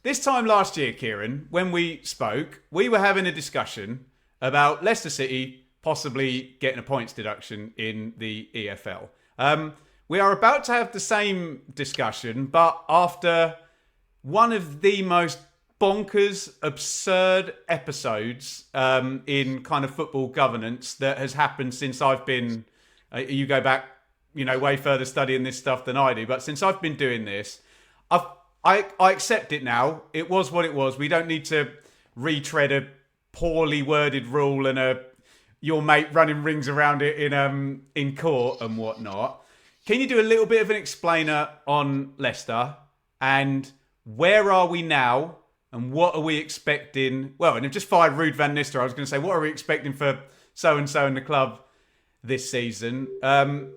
This time last year, Kieran, when we spoke, we were having a discussion about Leicester City possibly getting a points deduction in the EFL. We are about to have the same discussion, but after one of the most bonkers, absurd episodes in kind of football governance that has happened since I've been. You go back, way further studying this stuff than I do. But since I've been doing this, I accept it now. It was what it was. We don't need to retread a poorly worded rule and your mate running rings around it in court and whatnot. Can you do a little bit of an explainer on Leicester and where are we now and what are we expecting? Well, and I've just fired Ruud van Nistelrooy. I was going to say, what are we expecting for so-and-so in the club this season?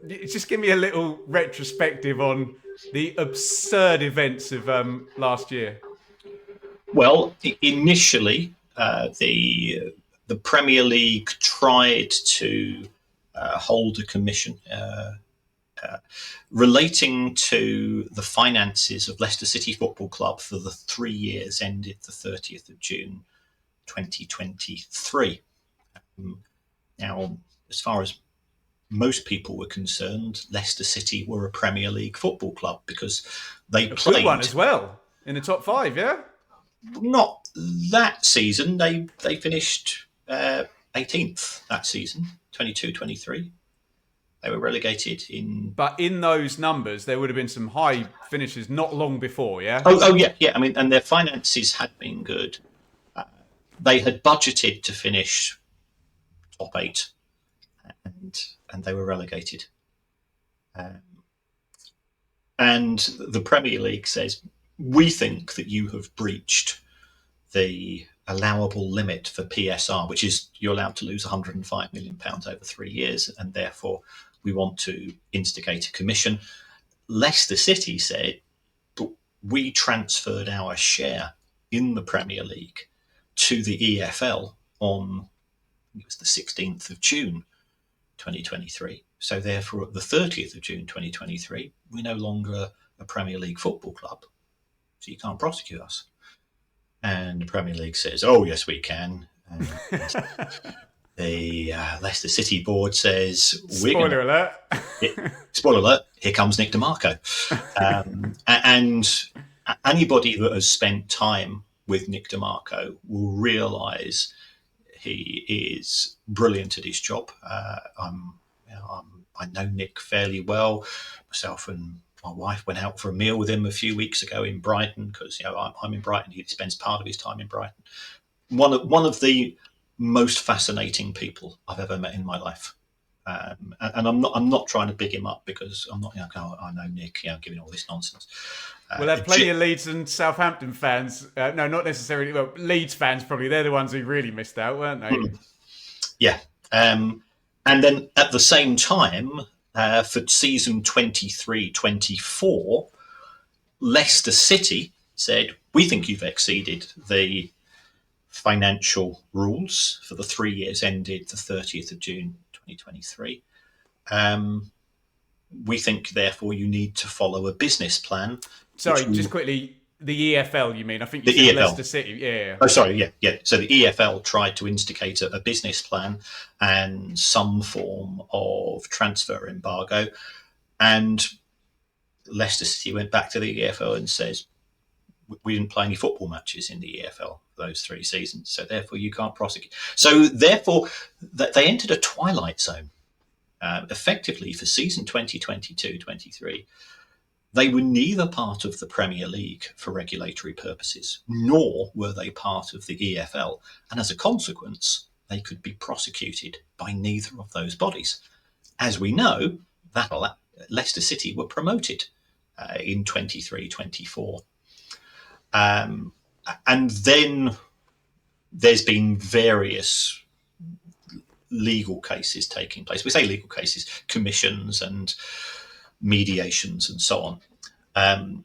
Just give me a little retrospective on the absurd events of last year. Well, initially, the Premier League tried to hold a commission relating to the finances of Leicester City Football Club for the 3 years ended the 30th of June 2023. Now, as far as most people were concerned, Leicester City were a Premier League football club because they played. Good one as well, in the top 5, yeah? Not that season. They finished 18th that season, 22-23. They were relegated in... But in those numbers, there would have been some high finishes not long before, yeah? Oh yeah. I mean, and their finances had been good. They had budgeted to finish top 8, and they were relegated. And the Premier League says, we think that you have breached the allowable limit for PSR, which is you're allowed to lose £105 million over 3 years, and therefore we want to instigate a commission. Leicester City said, but we transferred our share in the Premier League to the EFL on, it was the 16th of June 2023. So therefore, at the 30th of June 2023, we're no longer a Premier League football club. So you can't prosecute us. And the Premier League says, oh, yes, we can. And the Leicester City board says, Spoiler alert. Spoiler alert, here comes Nick DeMarco. And anybody that has spent time with Nick DeMarco will realise he is brilliant at his job. I know Nick fairly well. Myself and my wife went out for a meal with him a few weeks ago in Brighton because I'm in Brighton. He spends part of his time in Brighton. One of the most fascinating people I've ever met in my life. And I'm not trying to big him up because I'm not. I know Nick. Giving all this nonsense. We'll have plenty of Leeds and Southampton fans. No, not necessarily. Well, Leeds fans probably. They're the ones who really missed out, weren't they? Yeah. And then at the same time, for season 23-24, Leicester City said, we think you've exceeded the financial rules for the 3 years ended the 30th of June 2023. We think, therefore, you need to follow a business plan. Sorry, just quickly, the EFL, you mean? I think you said Leicester City. Yeah. Oh, sorry, yeah. So the EFL tried to instigate a business plan and some form of transfer embargo. And Leicester City went back to the EFL and says, we didn't play any football matches in the EFL those 3 seasons, so therefore you can't prosecute. So therefore, they entered a twilight zone. Effectively, for season 2022-23, they were neither part of the Premier League for regulatory purposes, nor were they part of the EFL. And as a consequence, they could be prosecuted by neither of those bodies. As we know, Leicester City were promoted in 23-24. And then there's been various legal cases taking place. We say legal cases, commissions and mediations and so on.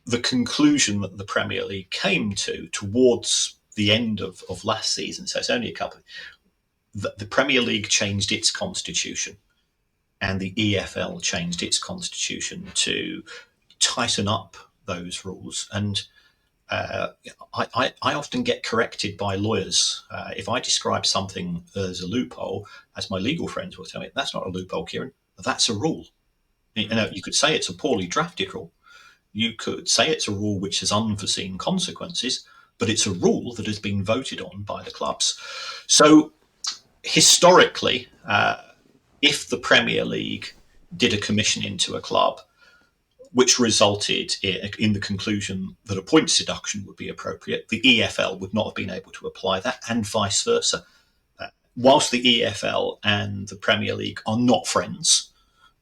The conclusion that the Premier League came to towards the end of last season, so it's only a couple, the Premier League changed its constitution and the EFL changed its constitution to tighten up those rules. And I often get corrected by lawyers. If I describe something as a loophole, as my legal friends will tell me, that's not a loophole, Kieran. That's a rule. You could say it's a poorly drafted rule. You could say it's a rule which has unforeseen consequences, but it's a rule that has been voted on by the clubs. So historically, if the Premier League did a commission into a club, which resulted in the conclusion that a points deduction would be appropriate, the EFL would not have been able to apply that, and vice versa. Whilst the EFL and the Premier League are not friends,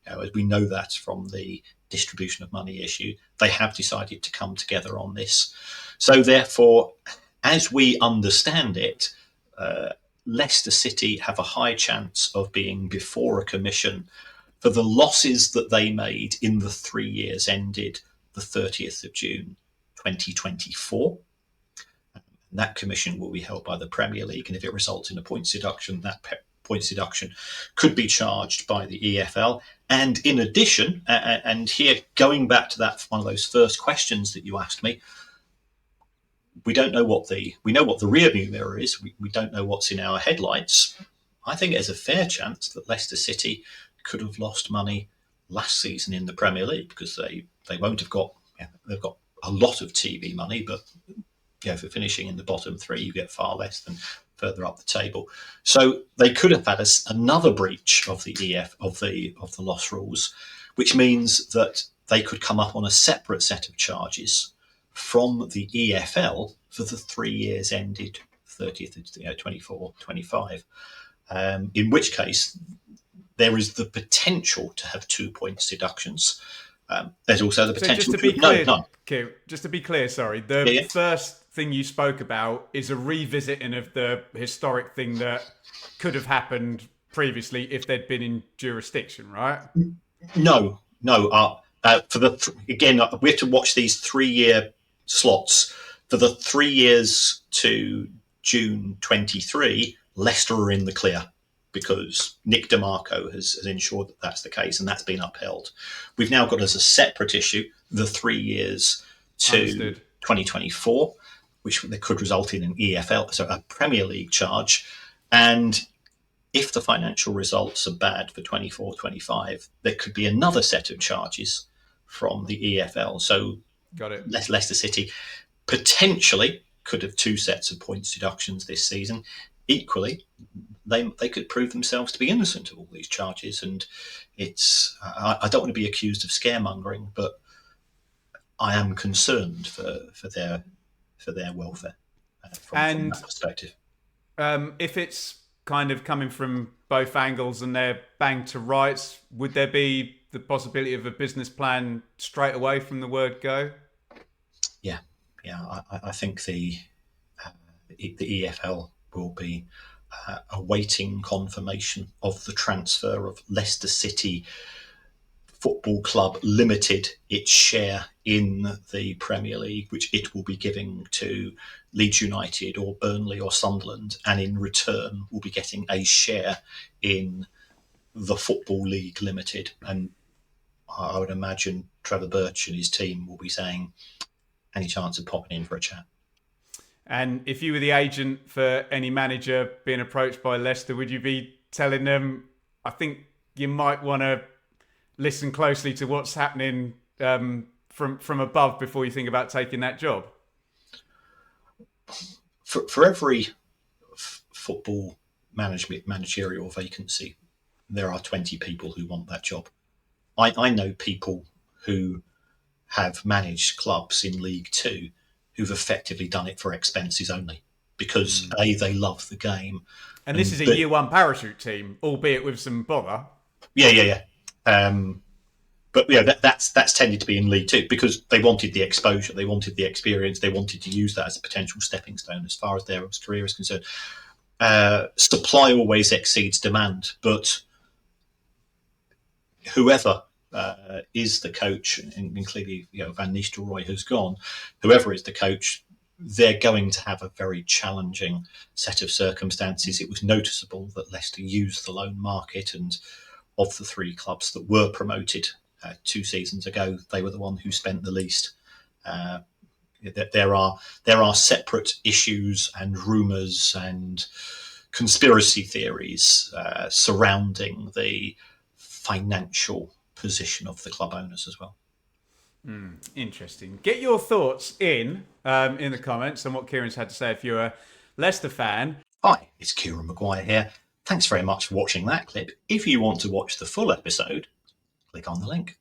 as we know that from the distribution of money issue, they have decided to come together on this. So therefore, as we understand it, Leicester City have a high chance of being before a commission for the losses that they made in the 3 years ended the 30th of June 2024. And that commission will be held by the Premier League, and if it results in a points deduction, that points deduction could be charged by the EFL. And in addition, and here going back to that, one of those first questions that you asked me, we know what the rear view mirror is. We don't know what's in our headlights. I think there's a fair chance that Leicester City could have lost money last season in the Premier League, because they won't have got, they've got a lot of TV money, but for finishing in the bottom three, you get far less than further up the table. So they could have had another breach of the of the loss rules, which means that they could come up on a separate set of charges from the EFL for the 3 years ended 30th, 24, 25. In which case, there is the potential to have 2 points deductions. There's also the potential just to be clear, sorry. The first thing you spoke about is a revisiting of the historic thing that could have happened previously if they'd been in jurisdiction, right? No. Again, we have to watch these 3-year slots. For the 3 years to June 23, Leicester are in the clear, because Nick DeMarco has ensured that that's the case, and that's been upheld. We've now got as a separate issue the 3 years to 2024, which could result in an EFL, so a Premier League charge. And if the financial results are bad for 24-25, there could be another set of charges from the EFL. So got it. Leicester City potentially could have 2 sets of points deductions this season. Equally, they could prove themselves to be innocent of all these charges, and it's I don't want to be accused of scaremongering, but I am concerned for their welfare from that perspective. If it's kind of coming from both angles and they're banged to rights, would there be the possibility of a business plan straight away from the word go? Yeah. I think the EFL will be awaiting confirmation of the transfer of Leicester City Football Club Limited, its share in the Premier League, which it will be giving to Leeds United or Burnley or Sunderland, and in return will be getting a share in the Football League Limited. And I would imagine Trevor Birch and his team will be saying, any chance of popping in for a chat? And if you were the agent for any manager being approached by Leicester, would you be telling them, I think you might want to listen closely to what's happening from above before you think about taking that job? For every football managerial vacancy, there are 20 people who want that job. I know people who have managed clubs in League Two who've effectively done it for expenses only, because they love the game. And this is a year one parachute team, albeit with some bother. Yeah. But that's tended to be in League Two because they wanted the exposure, they wanted the experience, they wanted to use that as a potential stepping stone as far as their career is concerned. Supply always exceeds demand, but whoever is the coach, and clearly Van Nistelrooy has gone, whoever is the coach, they're going to have a very challenging set of circumstances. It was noticeable that Leicester used the loan market, and of the 3 clubs that were promoted 2 seasons ago, they were the one who spent the least. There are separate issues and rumours and conspiracy theories surrounding the financial position of the club owners as well. Interesting. Get your thoughts in the comments on what Kieran's had to say if you're a Leicester fan. Hi, it's Kieran Maguire here. Thanks very much for watching that clip. If you want to watch the full episode, click on the link.